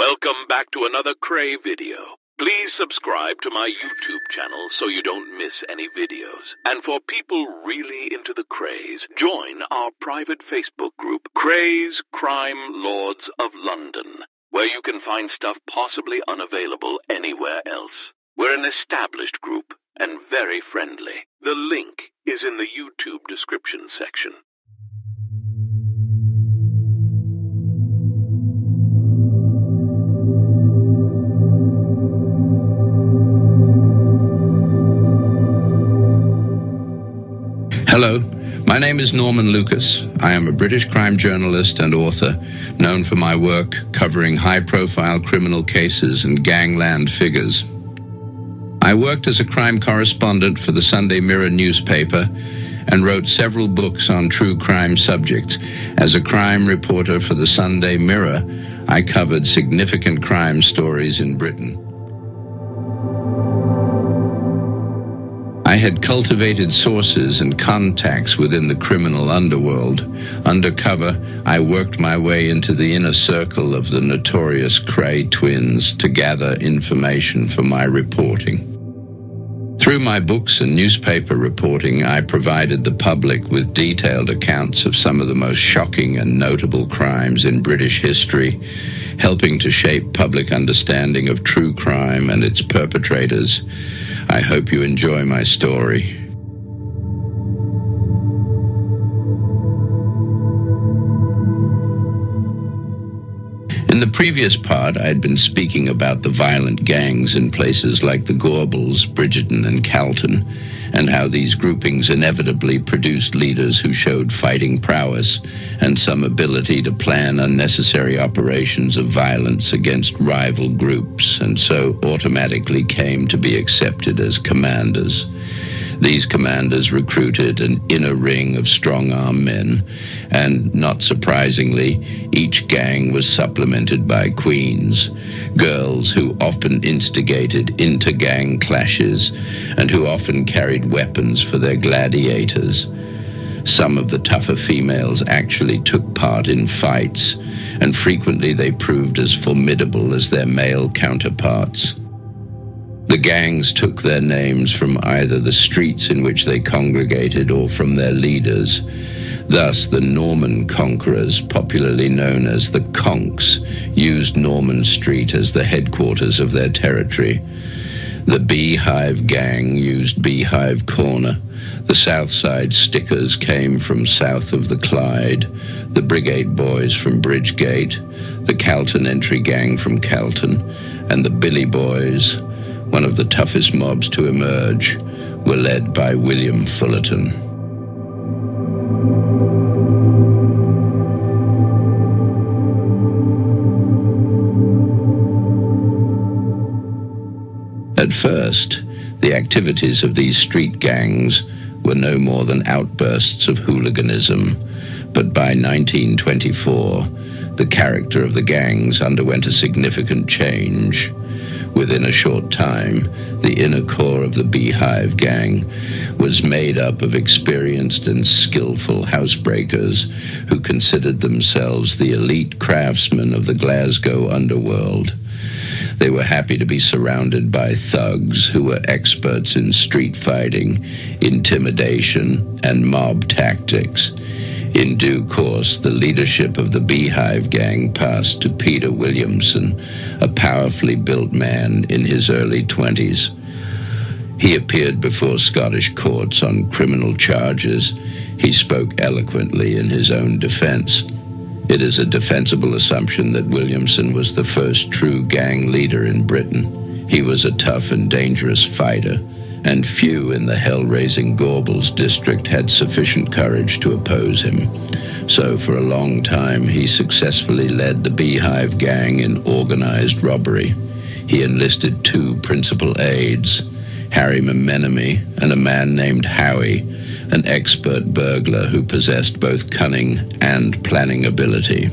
Welcome back to another Kray video. Please subscribe to my YouTube channel so you don't miss any videos. And for people really into the Krays, join our private Facebook group, Krays Crime Lords of London, where you can find stuff possibly unavailable anywhere else. We're an established group and very friendly. The link is in the YouTube description section. Hello, my name is Norman Lucas. I am a British crime journalist and author, known for my work covering high-profile criminal cases and gangland figures. I worked as a crime correspondent for the Sunday Mirror newspaper and wrote several books on true crime subjects. As a crime reporter for the Sunday Mirror, I covered significant crime stories in Britain. I had cultivated sources and contacts within the criminal underworld. Undercover, I worked my way into the inner circle of the notorious Kray twins to gather information for my reporting. Through my books and newspaper reporting, I provided the public with detailed accounts of some of the most shocking and notable crimes in British history, helping to shape public understanding of true crime and its perpetrators. I hope you enjoy my story. In the previous part, I had been speaking about the violent gangs in places like the Gorbals, Bridgeton, and Calton, and how these groupings inevitably produced leaders who showed fighting prowess and some ability to plan unnecessary operations of violence against rival groups, and so automatically came to be accepted as commanders. These commanders recruited an inner ring of strong-arm men, and, not surprisingly, each gang was supplemented by queens, girls who often instigated inter-gang clashes and who often carried weapons for their gladiators. Some of the tougher females actually took part in fights, and frequently they proved as formidable as their male counterparts. The gangs took their names from either the streets in which they congregated or from their leaders. Thus, the Norman conquerors, popularly known as the Conks, used Norman Street as the headquarters of their territory. The Beehive Gang used Beehive Corner. The Southside Stickers came from south of the Clyde, the Brigade Boys from Bridgegate, the Calton Entry Gang from Calton, and the Billy Boys, one of the toughest mobs to emerge, were led by William Fullerton. At first, the activities of these street gangs were no more than outbursts of hooliganism, but by 1924, the character of the gangs underwent a significant change. Within a short time, the inner core of the Beehive Gang was made up of experienced and skillful housebreakers who considered themselves the elite craftsmen of the Glasgow underworld. They were happy to be surrounded by thugs who were experts in street fighting, intimidation, and mob tactics. In due course, the leadership of the Beehive Gang passed to Peter Williamson, a powerfully built man in his early 20s. He appeared before Scottish courts on criminal charges. He spoke eloquently in his own defense. It is a defensible assumption that Williamson was the first true gang leader in Britain. He was a tough and dangerous fighter, and few in the hell-raising Gorbals district had sufficient courage to oppose him. So for a long time, he successfully led the Beehive Gang in organized robbery. He enlisted two principal aides, Harry Memenemy and a man named Howie, an expert burglar who possessed both cunning and planning ability.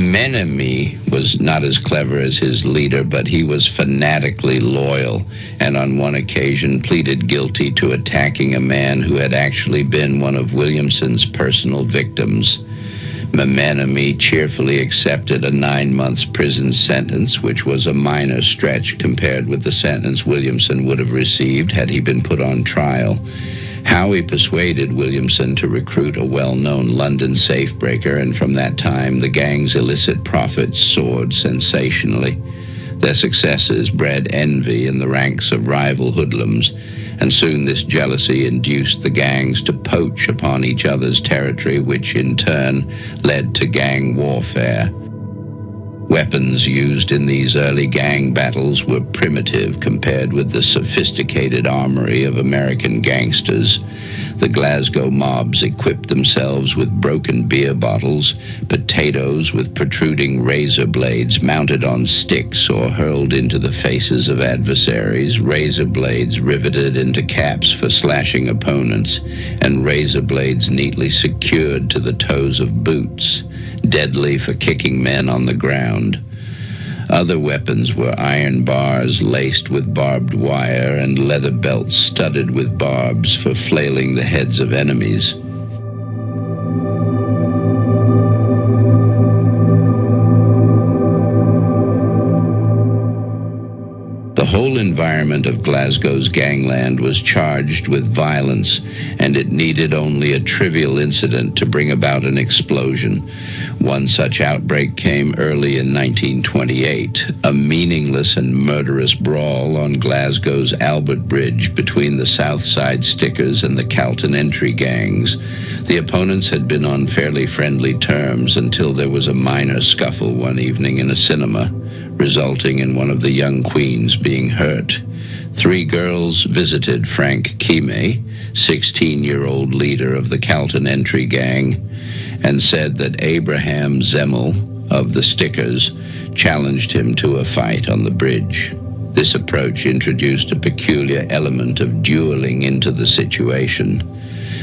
Memenemi was not as clever as his leader, but he was fanatically loyal, and on one occasion pleaded guilty to attacking a man who had actually been one of Williamson's personal victims. Memenemi cheerfully accepted a 9-month prison sentence, which was a minor stretch compared with the sentence Williamson would have received had he been put on trial. Howie persuaded Williamson to recruit a well-known London safebreaker, and from that time the gang's illicit profits soared sensationally. Their successes bred envy in the ranks of rival hoodlums, and soon this jealousy induced the gangs to poach upon each other's territory, which in turn led to gang warfare. Weapons used in these early gang battles were primitive compared with the sophisticated armory of American gangsters. The Glasgow mobs equipped themselves with broken beer bottles, potatoes with protruding razor blades mounted on sticks or hurled into the faces of adversaries, razor blades riveted into caps for slashing opponents, and razor blades neatly secured to the toes of boots, deadly for kicking men on the ground. Other weapons were iron bars laced with barbed wire and leather belts studded with barbs for flailing the heads of enemies. The whole environment of Glasgow's gangland was charged with violence, and it needed only a trivial incident to bring about an explosion. One such outbreak came early in 1928, a meaningless and murderous brawl on Glasgow's Albert Bridge between the Southside Stickers and the Calton Entry gangs. The opponents had been on fairly friendly terms until there was a minor scuffle one evening in a cinema, resulting in one of the young queens being hurt. 3 girls visited Frank Kime, 16-year-old leader of the Calton Entry gang, and said that Abraham Zemmel of the Stickers challenged him to a fight on the bridge. This approach introduced a peculiar element of dueling into the situation.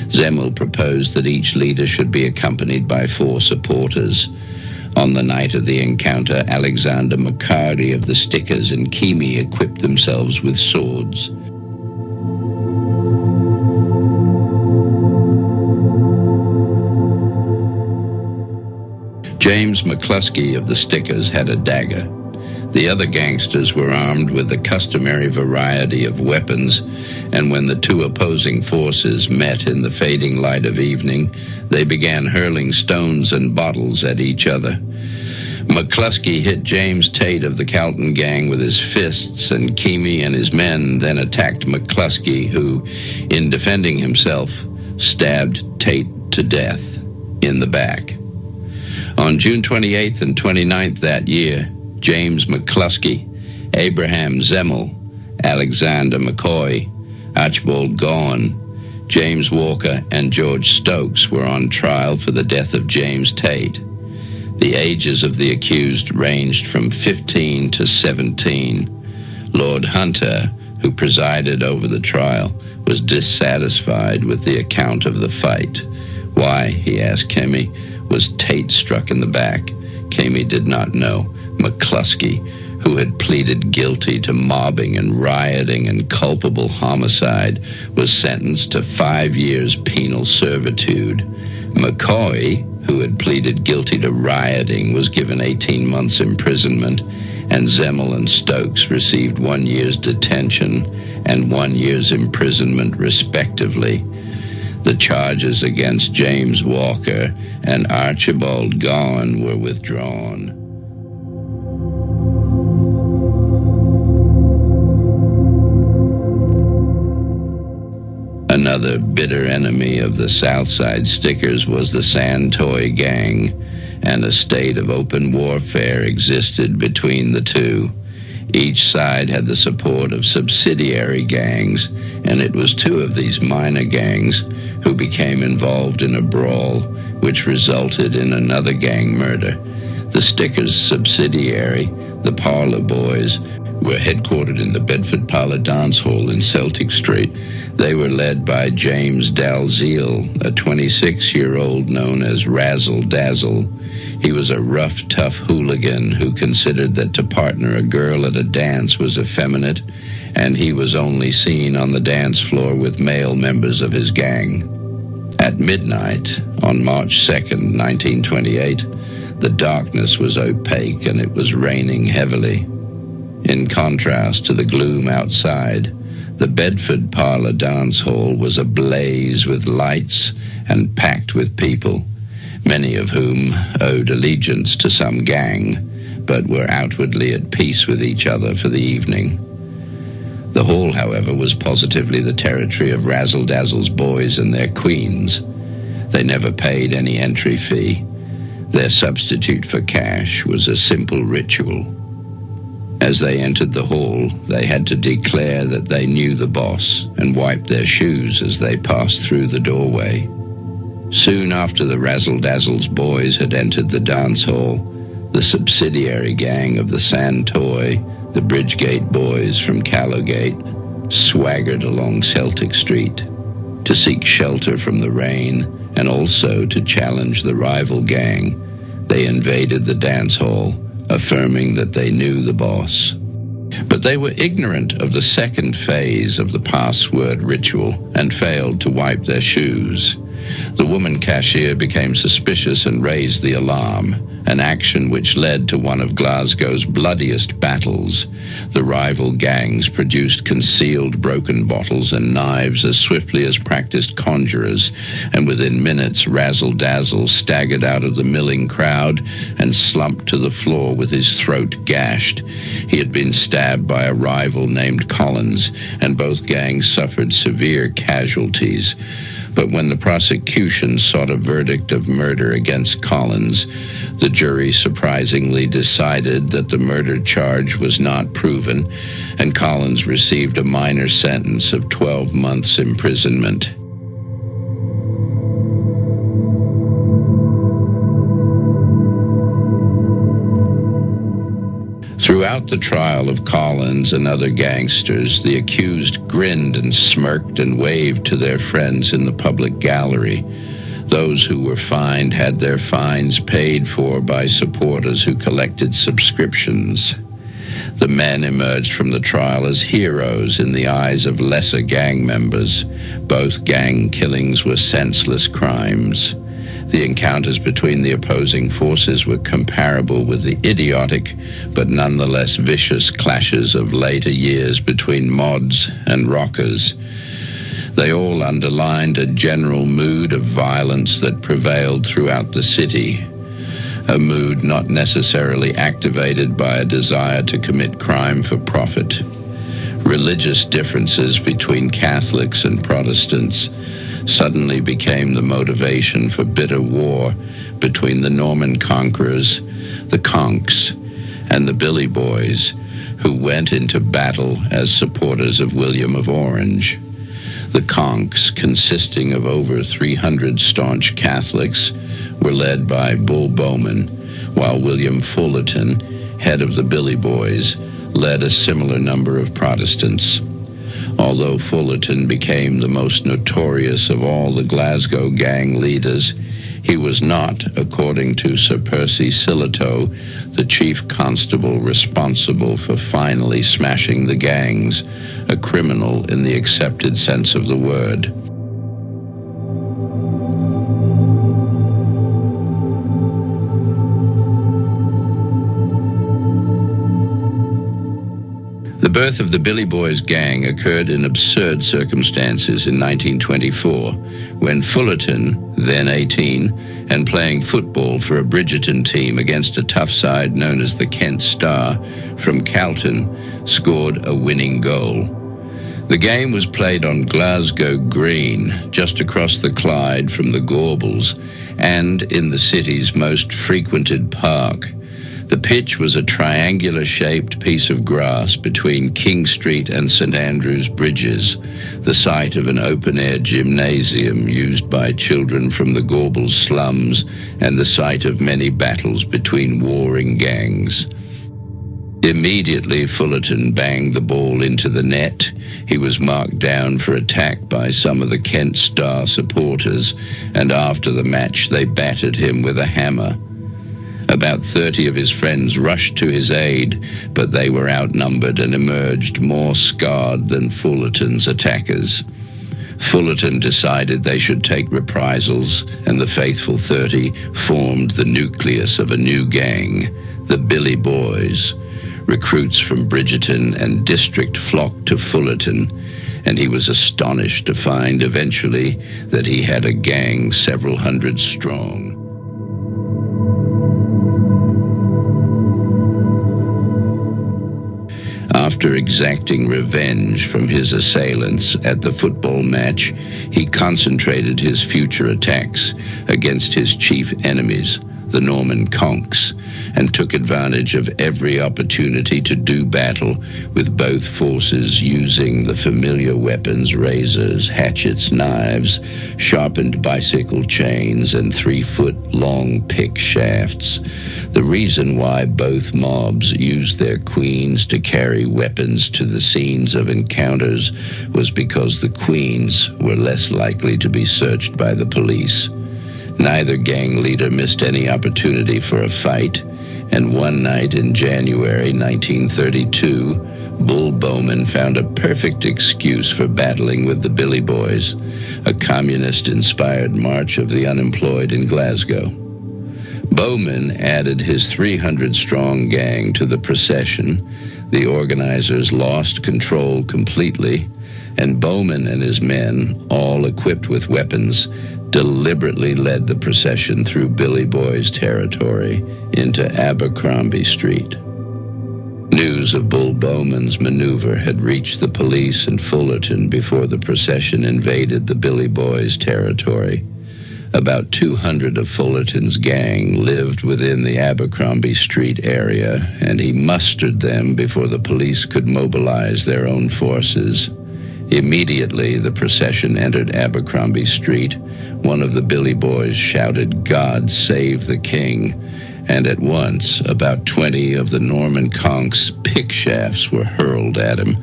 Zemmel proposed that each leader should be accompanied by 4 supporters. On the night of the encounter, Alexander McCarty of the Stickers and Kime equipped themselves with swords. James McCluskey of the Stickers had a dagger. The other gangsters were armed with the customary variety of weapons, and when the 2 opposing forces met in the fading light of evening, they began hurling stones and bottles at each other. McCluskey hit James Tate of the Calton gang with his fists, and Kime and his men then attacked McCluskey, who, in defending himself, stabbed Tate to death in the back. On June 28th and 29th that year, James McCluskey, Abraham Zemmel, Alexander McCoy, Archibald Gaughan, James Walker, and George Stokes were on trial for the death of James Tate. The ages of the accused ranged from 15 to 17. Lord Hunter, who presided over the trial, was dissatisfied with the account of the fight. Why, he asked Kime, was Tate struck in the back? Kime did not know. McCluskey, who had pleaded guilty to mobbing and rioting and culpable homicide, was sentenced to 5 years penal servitude. McCoy, who had pleaded guilty to rioting, was given 18 months imprisonment, and Zemmel and Stokes received 1 year's detention and 1 year's imprisonment, respectively. The charges against James Walker and Archibald Gaughan were withdrawn. Another bitter enemy of the Southside Stickers was the Santoy gang, and a state of open warfare existed between the 2. Each side had the support of subsidiary gangs, and it was 2 of these minor gangs who became involved in a brawl, which resulted in another gang murder. The Stickers' subsidiary, the Parlor Boys, were headquartered in the Bedford Parlour Dance Hall in Celtic Street. They were led by James Dalziel, a 26-year-old known as Razzle Dazzle. He was a rough, tough hooligan who considered that to partner a girl at a dance was effeminate, and he was only seen on the dance floor with male members of his gang. At midnight, on March 2nd, 1928, the darkness was opaque and it was raining heavily. In contrast to the gloom outside, the Bedford Parlour Dance Hall was ablaze with lights and packed with people, many of whom owed allegiance to some gang, but were outwardly at peace with each other for the evening. The hall, however, was positively the territory of Razzle Dazzle's boys and their queens. They never paid any entry fee. Their substitute for cash was a simple ritual. As they entered the hall, they had to declare that they knew the boss and wipe their shoes as they passed through the doorway. Soon after the Razzle Dazzle's boys had entered the dance hall, the subsidiary gang of the Sand Toy, the Bridgegate boys from Callowgate, swaggered along Celtic Street to seek shelter from the rain and also to challenge the rival gang. They invaded the dance hall, affirming that they knew the boss. But they were ignorant of the second phase of the password ritual and failed to wipe their shoes. The woman cashier became suspicious and raised the alarm, an action which led to one of Glasgow's bloodiest battles. The rival gangs produced concealed broken bottles and knives as swiftly as practiced conjurers, and within minutes Razzle Dazzle staggered out of the milling crowd and slumped to the floor with his throat gashed. He had been stabbed by a rival named Collins, and both gangs suffered severe casualties. But when the prosecution sought a verdict of murder against Collins, the jury surprisingly decided that the murder charge was not proven, and Collins received a minor sentence of 12 months imprisonment. Throughout the trial of Collins and other gangsters, the accused grinned and smirked and waved to their friends in the public gallery. Those who were fined had their fines paid for by supporters who collected subscriptions. The men emerged from the trial as heroes in the eyes of lesser gang members. Both gang killings were senseless crimes. The encounters between the opposing forces were comparable with the idiotic but nonetheless vicious clashes of later years between mods and rockers. They all underlined a general mood of violence that prevailed throughout the city, a mood not necessarily activated by a desire to commit crime for profit. Religious differences between Catholics and Protestants suddenly became the motivation for bitter war between the Norman conquerors, the Conks, and the Billy Boys, who went into battle as supporters of William of Orange. The Conks, consisting of over 300 staunch Catholics, were led by Bull Bowman, while William Fullerton, head of the Billy Boys, led a similar number of Protestants. Although Fullerton became the most notorious of all the Glasgow gang leaders, he was not, according to Sir Percy Sillitoe, the chief constable responsible for finally smashing the gangs, a criminal in the accepted sense of the word. The birth of the Billy Boys gang occurred in absurd circumstances in 1924, when Fullerton, then 18, and playing football for a Bridgerton team against a tough side known as the Kent Star from Calton, scored a winning goal. The game was played on Glasgow Green, just across the Clyde from the Gorbals, and in the city's most frequented park. The pitch was a triangular-shaped piece of grass between King Street and St Andrew's Bridges, the site of an open-air gymnasium used by children from the Gorbals slums and the site of many battles between warring gangs. Immediately, Fullerton banged the ball into the net. He was marked down for attack by some of the Kent Star supporters, and after the match they battered him with a hammer. About 30 of his friends rushed to his aid, but they were outnumbered and emerged more scarred than Fullerton's attackers. Fullerton decided they should take reprisals, and the faithful 30 formed the nucleus of a new gang, the Billy Boys. Recruits from Bridgeton and District flocked to Fullerton, and he was astonished to find eventually that he had a gang several hundred strong. After exacting revenge from his assailants at the football match, he concentrated his future attacks against his chief enemies, the Norman conks, and took advantage of every opportunity to do battle with both forces, using the familiar weapons, razors, hatchets, knives, sharpened bicycle chains, and 3-foot-long pick shafts. The reason why both mobs used their queens to carry weapons to the scenes of encounters was because the queens were less likely to be searched by the police. Neither gang leader missed any opportunity for a fight, and one night in January 1932, Bull Bowman found a perfect excuse for battling with the Billy Boys, a communist-inspired march of the unemployed in Glasgow. Bowman added his 300-strong gang to the procession. The organizers lost control completely, and Bowman and his men, all equipped with weapons, deliberately led the procession through Billy Boy's territory into Abercrombie Street. News of Bull Bowman's maneuver had reached the police in Fullerton before the procession invaded the Billy Boys' territory. About 200 of Fullerton's gang lived within the Abercrombie Street area, and he mustered them before the police could mobilize their own forces. Immediately, the procession entered Abercrombie Street. One of the Billy Boys shouted, "God save the King," and at once, about 20 of the Norman conks' pick shafts were hurled at him.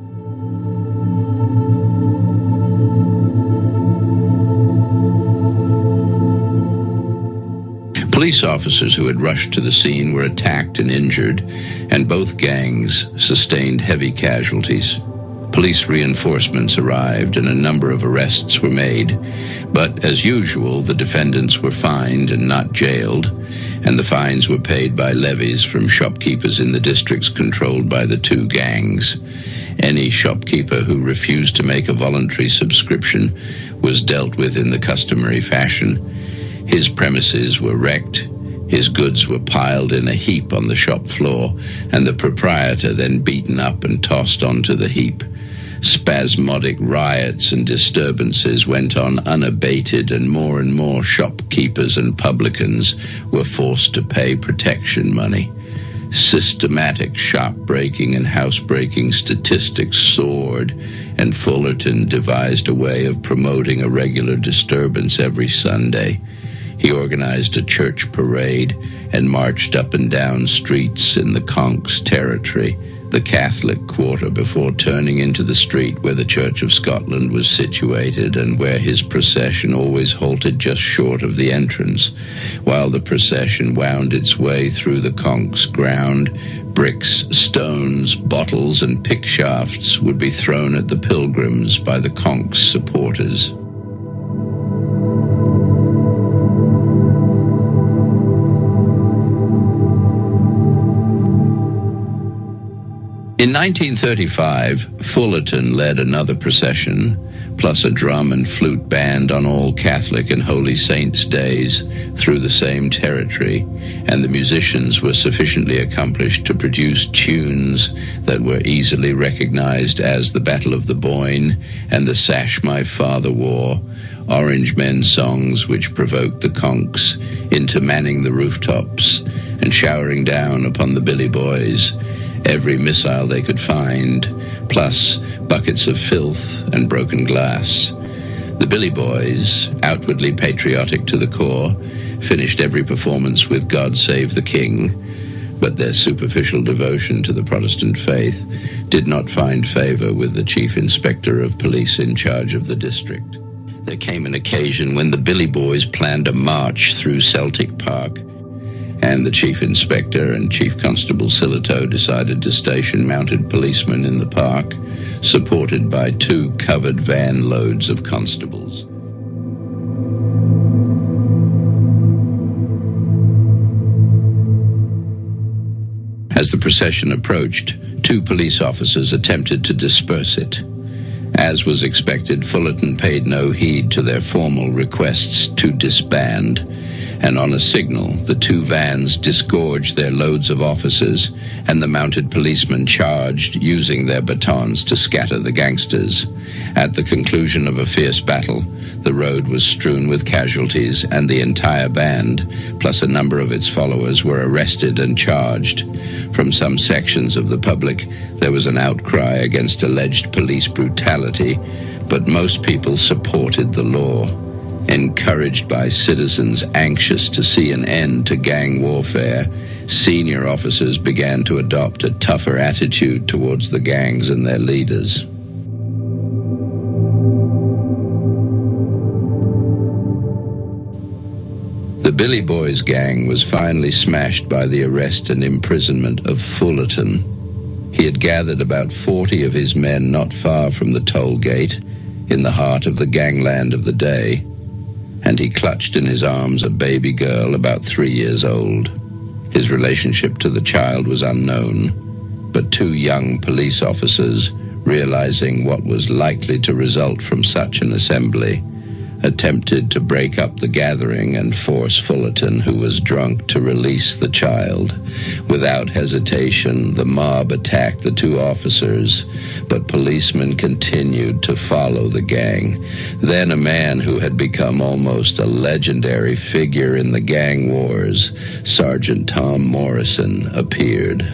Police officers who had rushed to the scene were attacked and injured, and both gangs sustained heavy casualties. Police reinforcements arrived and a number of arrests were made, but as usual, the defendants were fined and not jailed, and the fines were paid by levies from shopkeepers in the districts controlled by the two gangs. Any shopkeeper who refused to make a voluntary subscription was dealt with in the customary fashion. His premises were wrecked, his goods were piled in a heap on the shop floor, and the proprietor then beaten up and tossed onto the heap. Spasmodic riots and disturbances went on unabated, and more shopkeepers and publicans were forced to pay protection money. Systematic shop-breaking and house-breaking statistics soared, and Fullerton devised a way of promoting a regular disturbance every Sunday. He organized a church parade and marched up and down streets in the conks' territory, the Catholic quarter, before turning into the street where the Church of Scotland was situated, and where his procession always halted just short of the entrance. While the procession wound its way through the conks' ground, bricks, stones, bottles, and pick shafts would be thrown at the pilgrims by the conks' supporters. In 1935, Fullerton led another procession, plus a drum and flute band on all Catholic and Holy Saints' days, through the same territory, and the musicians were sufficiently accomplished to produce tunes that were easily recognized as the Battle of the Boyne and the Sash My Father Wore, Orange Men songs which provoked the conks into manning the rooftops and showering down upon the Billy Boys every missile they could find, plus buckets of filth and broken glass. The Billy Boys, outwardly patriotic to the core, finished every performance with God Save the King. but their superficial devotion to the Protestant faith did not find favor with the Chief Inspector of Police in charge of the district. There came an occasion when the Billy Boys planned a march through Celtic Park, and the Chief Inspector and Chief Constable Silito decided to station mounted policemen in the park, supported by 2 covered van loads of constables. As the procession approached, 2 police officers attempted to disperse it. As was expected, Fullerton paid no heed to their formal requests to disband, and on a signal, the 2 vans disgorged their loads of officers, and the mounted policemen charged, using their batons to scatter the gangsters. At the conclusion of a fierce battle, the road was strewn with casualties, and the entire band, plus a number of its followers, were arrested and charged. From some sections of the public, there was an outcry against alleged police brutality, but most people supported the law. Encouraged by citizens anxious to see an end to gang warfare, senior officers began to adopt a tougher attitude towards the gangs and their leaders. The Billy Boys gang was finally smashed by the arrest and imprisonment of Fullerton. He had gathered about 40 of his men not far from the toll gate, in the heart of the gangland of the day, and he clutched in his arms a baby girl about 3 years old. His relationship to the child was unknown, but 2 young police officers, realizing what was likely to result from such an assembly, attempted to break up the gathering and force Fullerton, who was drunk, to release the child. Without hesitation, the mob attacked the 2 officers, but policemen continued to follow the gang. Then a man who had become almost a legendary figure in the gang wars, Sergeant Tom Morrison, appeared.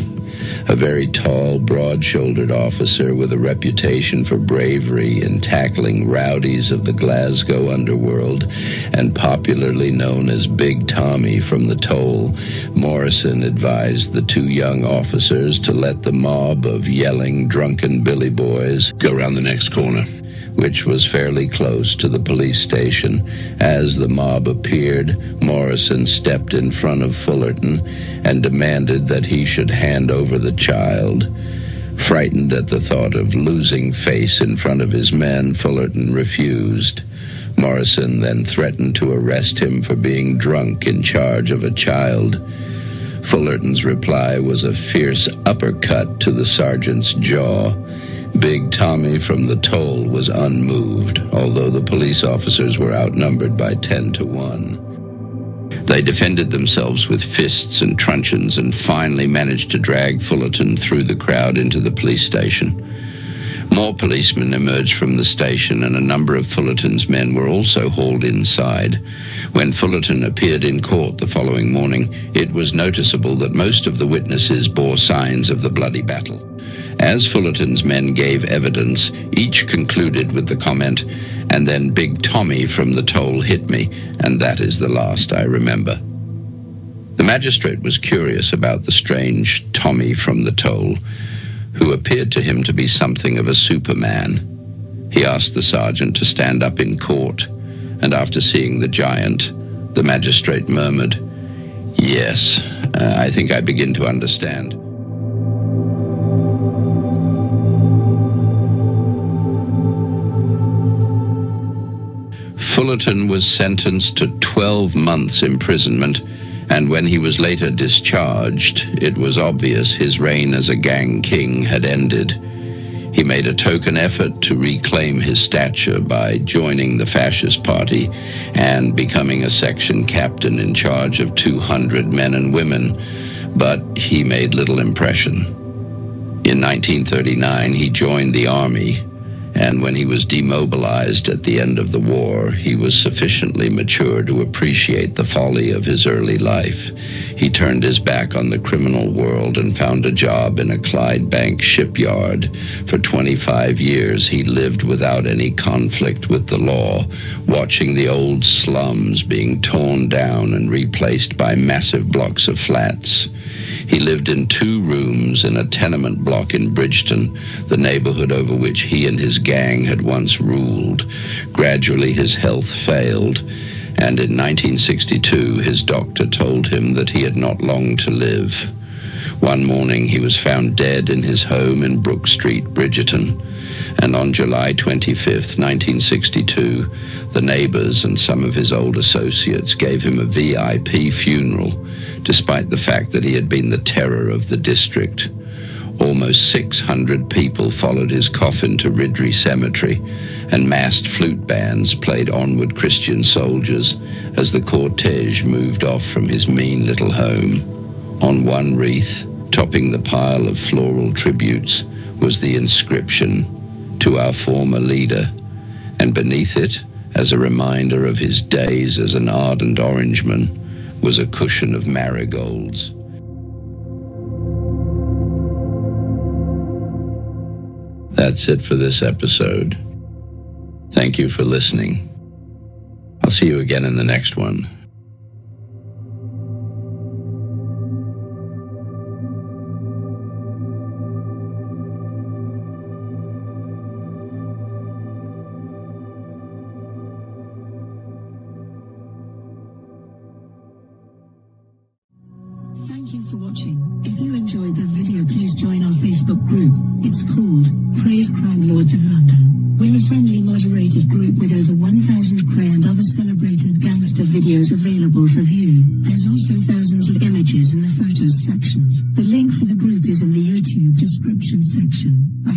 A very tall, broad-shouldered officer with a reputation for bravery in tackling rowdies of the Glasgow underworld, and popularly known as Big Tommy from the toll, Morrison advised the 2 young officers to let the mob of yelling, drunken Billy Boys go around the next corner, which was fairly close to the police station. As the mob appeared, Morrison stepped in front of Fullerton and demanded that he should hand over the child. Frightened at the thought of losing face in front of his men, Fullerton refused. Morrison then threatened to arrest him for being drunk in charge of a child. Fullerton's reply was a fierce uppercut to the sergeant's jaw. Big Tommy from the toll was unmoved, although the police officers were outnumbered by 10 to 1. They defended themselves with fists and truncheons and finally managed to drag Fullerton through the crowd into the police station. More policemen emerged from the station, and a number of Fullerton's men were also hauled inside. When Fullerton appeared in court the following morning, it was noticeable that most of the witnesses bore signs of the bloody battle. As Fullerton's men gave evidence, each concluded with the comment, "And then Big Tommy from the toll hit me, and that is the last I remember." The magistrate was curious about the strange Tommy from the toll, who appeared to him to be something of a superman. He asked the sergeant to stand up in court, and after seeing the giant, the magistrate murmured, "Yes, I think I begin to understand." Fullerton was sentenced to 12 months imprisonment, and when he was later discharged, it was obvious his reign as a gang king had ended. He made a token effort to reclaim his stature by joining the fascist party and becoming a section captain in charge of 200 men and women, but he made little impression. In 1939, he joined the army, And when he was demobilized at the end of the war, he was sufficiently mature to appreciate the folly of his early life. He turned his back on the criminal world and found a job in a Clydebank shipyard. For 25 years, he lived without any conflict with the law, watching the old slums being torn down and replaced by massive blocks of flats. He lived in 2 rooms in a tenement block in Bridgeton, the neighborhood over which he and his gang had once ruled. Gradually, his health failed, and in 1962, his doctor told him that he had not long to live. One morning, he was found dead in his home in Brook Street, Bridgeton, and on July 25th, 1962, the neighbors and some of his old associates gave him a VIP funeral, despite the fact that he had been the terror of the district. Almost 600 people followed his coffin to Ridley Cemetery, and massed flute bands played Onward Christian Soldiers as the cortege moved off from his mean little home. On one wreath, topping the pile of floral tributes, was the inscription, "To our former leader," and beneath it, as a reminder of his days as an ardent Orangeman, was a cushion of marigolds. That's it for this episode. Thank you for listening. I'll see you again in the next one. Thank you for watching. If you enjoyed the video, please join our Facebook group. It's called Krays Crime Lords of London. We're a friendly, moderated group with over 1,000 Kray and other celebrated gangster videos available for view. There's also thousands of images in the photos sections. The link for the group is in the YouTube description section. I